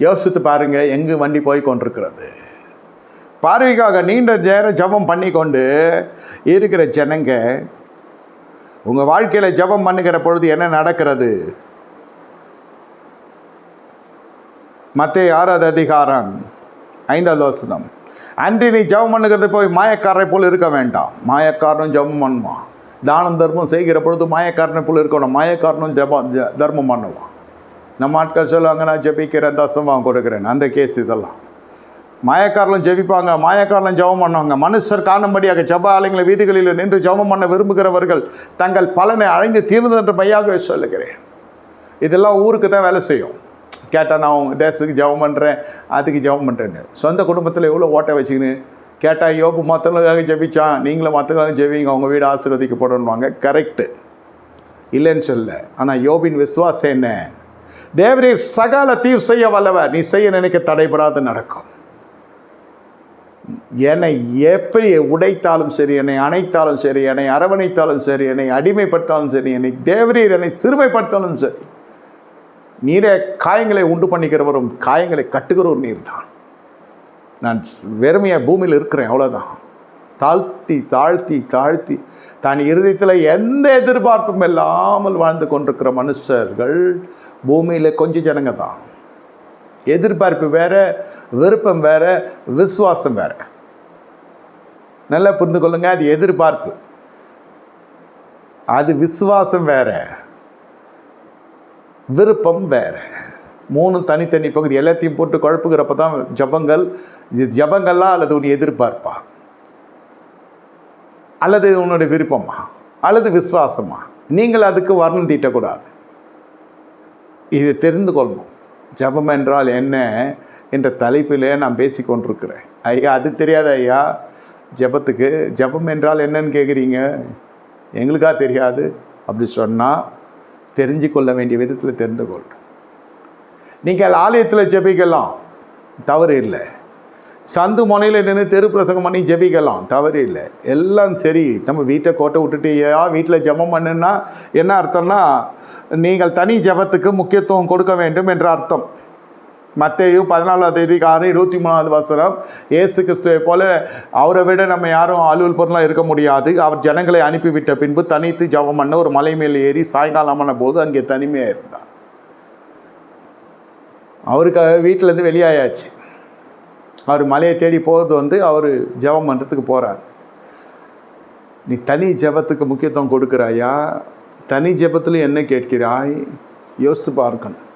யோசித்து பாருங்கள் எங்கு வண்டி போய் கொண்டிருக்கிறது. பார்வைக்காக நீண்ட நேரம் ஜபம் பண்ணி கொண்டு இருக்கிற ஜனங்க உங்கள் வாழ்க்கையில் ஜபம் பண்ணுகிற பொழுது என்ன நடக்கிறது? மத்தேயு 6வது அதிகாரம் 5வது வசனம். அன்றி நீ ஜபம் பண்ணுகிறது போய் மாயக்காரரை போல் இருக்க வேண்டாம். மாயக்காரனும் ஜபம் பண்ணுவான். தானம் தர்மம் செய்கிற பொழுது மாயக்காரனை போல் இருக்கணும். மாயக்காரனும் தர்மம் பண்ணுவான். நம்ம ஆட்கள் சொல்லுவாங்க, நான் ஜபிக்கிறேன், தசமாக கொடுக்குறேன். அந்த கேஸ் இதெல்லாம். மாயக்காரலும் ஜெபிப்பாங்க, மாயக்காரலும் ஜபம் பண்ணுவாங்க. மனுஷர் காணும்படியாக ஜப ஆலயங்களை வீதிகளில் நின்று ஜபம் பண்ண விரும்புகிறவர்கள் தங்கள் பலனை அடைந்து தீர்ந்தது என்று மையாகவே சொல்லுகிறேன். இதெல்லாம் ஊருக்கு தான் வேலை செய்யும். கேட்டால் நான் தேசத்துக்கு ஜபம் பண்ணுறேன், அதுக்கு ஜபம் பண்ணுறேன்னு. சொந்த குடும்பத்தில் எவ்வளோ ஓட்டை வச்சுக்கின்னு கேட்டால் யோபு மற்றவங்களுக்காக ஜபிச்சான், நீங்களும் மற்றவங்களுக்காக ஜெபிங்க, அவங்க வீடு ஆசீர்வதிக்கப்படணுவாங்க. கரெக்டு, இல்லைன்னு சொல்ல. ஆனால் யோபின் விசுவாசம் என்ன? தேவரீர் சகல தீவு செய்ய வல்லவர், நீ செய்ய நினைக்க தடைபடாது நடக்கும். என்னை எப்படி உடைத்தாலும் சரி, என்னை அணைத்தாலும் சரி, என்னை அரவணைத்தாலும் சரி, என்னை அடிமைப்படுத்தாலும் சரி, என்னை தேவரீர் என்னை சிறுமைப்படுத்தாலும் சரி, நீரே காயங்களை உண்டு பண்ணிக்கிறவரும் காயங்களை கட்டுகிறவர் நீர் தான். நான் வெறுமையாக பூமியில் இருக்கிறேன், அவ்வளோதான். தாழ்த்தி தாழ்த்தி தாழ்த்தி தான் இருதயத்தில் எந்த எதிர்பார்ப்பும் இல்லாமல் வாழ்ந்து கொண்டிருக்கிற மனுஷர்கள் பூமியில் கொஞ்சம் ஜனங்க தான். எதிர்பார்ப்பு வேற, விருப்பம் வேற, விசுவாசம் வேற. நல்லா புரிந்து கொள்ளுங்க. அது எதிர்பார்ப்பு, அது விசுவாசம் வேற, விருப்பம் வேற. 3 தனித்தனி பகுதி. எல்லாத்தையும் போட்டு குழப்புகிறப்ப தான் ஜபங்கள். இது ஜபங்கள்லாம் அல்லது உன் எதிர்பார்ப்பா, அல்லது உன்னுடைய விருப்பமா, அல்லது விசுவாசமா? நீங்கள் அதுக்கு வர்ணம் தீட்டக்கூடாது. இது தெரிந்து கொள்ளணும். ஜபம் என்றால் என்ன என்ற தலைப்பிலே நான் பேசி கொண்டிருக்கிறேன். ஐயா அது தெரியாத ஐயா ஜபத்துக்கு? ஜபம் என்றால் என்னன்னு கேட்குறீங்க, எங்களுக்கா தெரியாது? அப்படி சொன்னால் தெரிஞ்சு கொள்ள வேண்டிய விதத்தில் தெரிந்து கொள்ளணும். நீங்கள் ஆலயத்தில் ஜபிக்கலாம், தவறு இல்லை. சந்து முனையில் நின்று தெரு பிரசங்கம் பண்ணி ஜபிக்கலாம், தவறு இல்லை. எல்லாம் சரி. நம்ம வீட்டை கோட்டை விட்டுட்டு வீட்டில் ஜபம் பண்ணுன்னா என்ன அர்த்தம்னா, நீங்கள் தனி ஜபத்துக்கு முக்கியத்துவம் கொடுக்க வேண்டும் என்ற அர்த்தம். மத்தேயு 14வது அதிகாரம் 23வது வசனம். இயேசு கிறிஸ்துவை போல அவரை விட நம்ம யாரும் அலுவல் பொருளாக இருக்க முடியாது. அவர் ஜனங்களை அனுப்பிவிட்ட பின்பு தனித்து ஜபம் பண்ண ஒரு மலை மேல் ஏறி சாயங்காலமான போது அங்கே தனிமையாக இருந்தார். அவருக்கு வீட்டிலேருந்து வெளியாயாச்சு. அவர் மலையை தேடி போகிறது அவர் ஜபம் பண்ணுறதுக்கு போகிறார். நீ தனி ஜபத்துக்கு முக்கியத்துவம் கொடுக்குறாயா? தனி ஜபத்தில் என்ன கேட்கிறாய்? யோசித்து பார்க்கணும்.